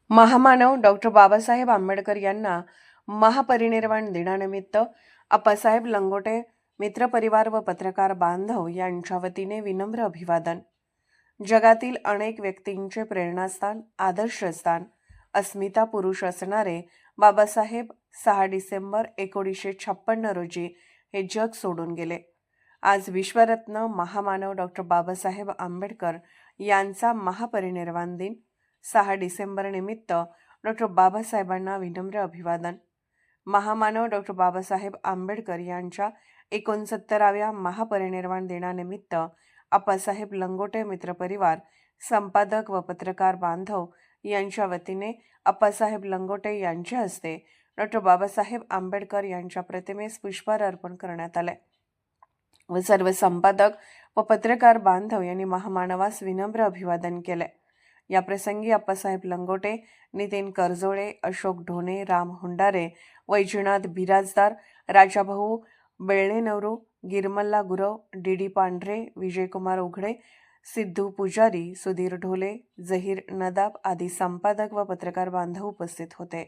महामानव डॉक्टर बाबासाहेब आंबेडकर यांना महापरिनिर्वाण दिनानिमित्त अप्पासाहेब लंगोटे मित्रपरिवार व पत्रकार बांधव यांच्या वतीने विनम्र अभिवादन. जगातील अनेक व्यक्तींचे प्रेरणास्थान, आदर्शस्थान, अस्मिता पुरुष असणारे बाबासाहेब 6 डिसेंबर 1956 रोजी हे जग सोडून गेले. आज विश्वरत्न महामानव डॉक्टर बाबासाहेब आंबेडकर यांचा महापरिनिर्वाण दिन. 6 डिसेंबर निमित्त डॉक्टर बाबासाहेबांना विनम्र अभिवादन. महामानव डॉक्टर बाबासाहेब आंबेडकर यांच्या 69व्या महापरिनिर्वाण दिनानिमित्त अप्पासाहेब लंगोटे मित्रपरिवार, संपादक व पत्रकार बांधव यांच्या वतीने अप्पासाहेब लंगोटे यांच्या हस्ते डॉक्टर बाबासाहेब आंबेडकर यांच्या प्रतिमेस पुष्पहार अर्पण करण्यात आले व सर्व संपादक व पत्रकार बांधव यांनी महामानवास विनम्र अभिवादन केले. या प्रसंगी अप्पासाहेब लंगोटे, नितीन करजोळे, अशोक ढोणे, राम हुंडारे, वैजनाथ बिराजदार, राजाभाऊ बेळणेनवरू, गिरमल्ला गुरव, डी पांढरे, विजयकुमार उघडे, सिद्धू पुजारी, सुधीर ढोले, जहीर नदाब आदी संपादक व पत्रकार बांधव उपस्थित होते.